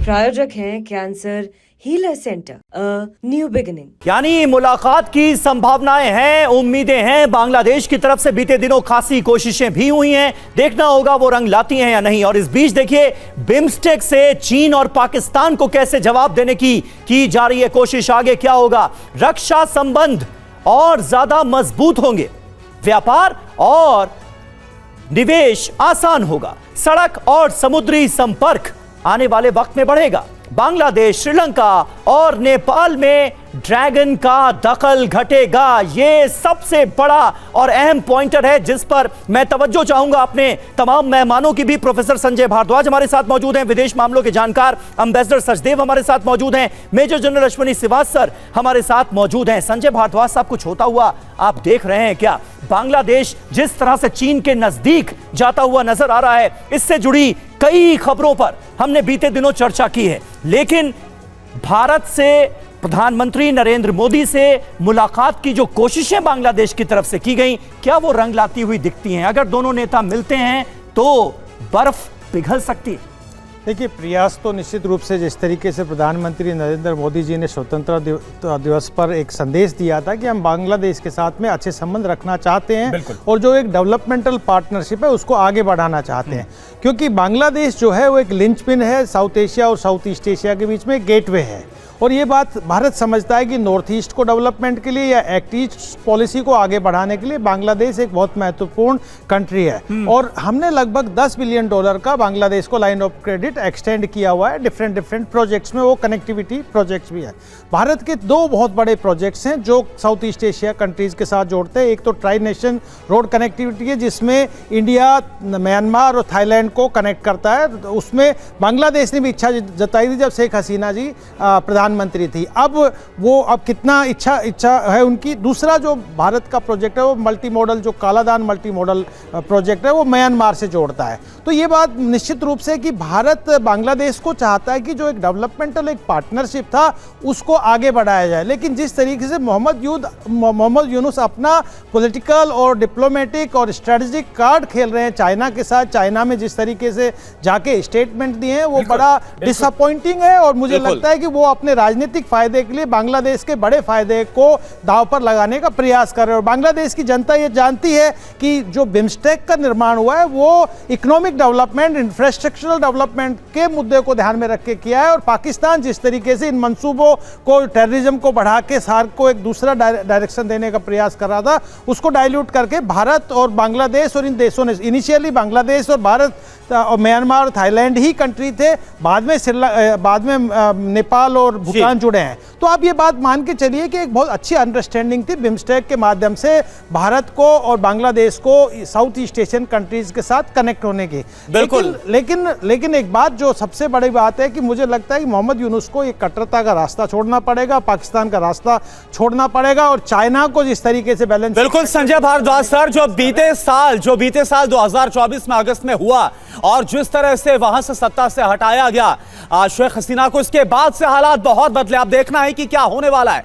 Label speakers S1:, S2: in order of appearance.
S1: प्रायोजक हैं cancer healer centre, new beginning.
S2: यानी मुलाकात की संभावनाएं हैं, उम्मीदें हैं। बांग्लादेश की तरफ से बीते दिनों खासी कोशिशें भी हुई हैं, देखना होगा वो रंग लाती हैं या नहीं। और इस बीच देखिए बिम्स्टेक से चीन और पाकिस्तान को कैसे जवाब देने की जा रही है कोशिश। आगे क्या होगा? रक्षा संबंध और ज्यादा मजबूत होंगे, व्यापार और निवेश आसान होगा, सड़क और समुद्री संपर्क आने वाले वक्त में बढ़ेगा। बांग्लादेश, श्रीलंका और नेपाल में ड्रैगन का दखल घटेगा। ये सबसे बड़ा और अहम पॉइंटर है जिस पर मैं तवज्जो चाहूंगा अपने तमाम मेहमानों की भी। प्रोफेसर संजय भारद्वाज हमारे साथ मौजूद हैं, विदेश मामलों के जानकार एंबेसडर सचदेव हमारे साथ मौजूद हैं, मेजर जनरल अश्विनी श्रीवास्तव हमारे साथ मौजूद हैं। संजय भारद्वाज साहब, कुछ होता हुआ आप देख रहे हैं क्या? बांग्लादेश जिस तरह से चीन के नजदीक जाता हुआ नजर आ रहा है, इससे जुड़ी कई खबरों पर हमने बीते दिनों चर्चा की है, लेकिन भारत से प्रधानमंत्री नरेंद्र मोदी से मुलाकात की जो कोशिशें बांग्लादेश की तरफ से की गई, क्या वो रंग लाती हुई दिखती हैं? अगर दोनों नेता मिलते हैं तो बर्फ पिघल सकती है।
S3: देखिए, प्रयास तो निश्चित रूप से जिस तरीके से प्रधानमंत्री नरेंद्र मोदी जी ने स्वतंत्रता दिवस पर एक संदेश दिया था कि हम बांग्लादेश के साथ में अच्छे संबंध रखना चाहते हैं और जो एक डेवलपमेंटल पार्टनरशिप है उसको आगे बढ़ाना चाहते हैं, क्योंकि बांग्लादेश जो है वो एक लिंचपिन है साउथ एशिया और साउथ ईस्ट एशिया के बीच में गेटवे है। और ये बात भारत समझता है कि नॉर्थ ईस्ट को डेवलपमेंट के लिए या एक्ट ईस्ट पॉलिसी को आगे बढ़ाने के लिए बांग्लादेश एक बहुत महत्वपूर्ण कंट्री है। और हमने लगभग $10 बिलियन का बांग्लादेश को लाइन ऑफ क्रेडिट एक्सटेंड किया हुआ है डिफरेंट प्रोजेक्ट्स में, वो कनेक्टिविटी प्रोजेक्ट्स भी है। भारत के दो बहुत बड़े प्रोजेक्ट्स हैं जो साउथ ईस्ट एशिया कंट्रीज के साथ जोड़ते हैं। एक तो ट्राई नेशन रोड कनेक्टिविटी है जिसमें इंडिया, म्यांमार और थाईलैंड को कनेक्ट करता है। उसमें बांग्लादेश ने भी इच्छा जताई थी जब शेख हसीना जी प्रधानमंत्री थी। अब कितना इच्छा है उनकी। दूसरा जो भारत का प्रोजेक्ट है वो मल्टी मॉडल, जो कालादान मल्टी मॉडल प्रोजेक्ट है, वो म्यांमार से जोड़ता है। तो ये बात निश्चित रूप से कि भारत बांग्लादेश को चाहता है कि जो एक डेवलपमेंटल एक पार्टनरशिप था उसको आगे बढ़ाया जाए। लेकिन जिस तरीके से मोहम्मद यूनुस अपना पॉलिटिकल और डिप्लोमेटिक और स्ट्रेटेजिक कार्ड खेल रहे हैं चाइना के साथ, चाइना में जिस तरीके से जाके स्टेटमेंट दिए हैं वो बड़ा डिसअपॉइंटिंग है। और मुझे लगता है कि वो अपने राजनीतिक फायदे के लिए बांग्लादेश के बड़े फायदे को दांव पर लगाने का प्रयास कर रहे हैं। और बांग्लादेश की जनता ये जानती है कि जो बिम्स्टेक का निर्माण हुआ है वो इकोनॉमिक डेवलपमेंट, इंफ्रास्ट्रक्चरल डेवलपमेंट के मुद्दे को ध्यान में रख के किया है। और पाकिस्तान जिस तरीके से इन मंसूबों को, टेररिज्म को बढ़ा के सार्क को एक दूसरा डायरेक्शन देने का प्रयास कर रहा था, उसको डाइल्यूट करके भारत और बांग्लादेश और इन देशों ने, इनिशियली बांग्लादेश और भारत और म्यांमार और थाईलैंड ही कंट्री थे, बाद में नेपाल और भूटान जुड़े हैं। तो आप ये बात मान के चलिए कि एक बहुत अच्छी अंडरस्टैंडिंग थी बिम्स्टेक के माध्यम से भारत को और बांग्लादेश को साउथ ईस्ट एशियन कंट्रीज के साथ कनेक्ट होने की। बिल्कुल। लेकिन एक बात जो सबसे बड़ी बात है कि मुझे लगता है कि मोहम्मद यूनुस को ये कट्टरता का रास्ता छोड़ना पड़ेगा, पाकिस्तान का रास्ता छोड़ना पड़ेगा और चाइना को जिस तरीके से बैलेंस।
S2: बिल्कुल संजय भारद्वाज सर, जो बीते साल 2024 में अगस्त में हुआ और जिस तरह से वहां से सत्ता से हटाया गया शेख हसीना को, इसके बाद से हालात बहुत बदले। आप देखना है कि क्या होने वाला है।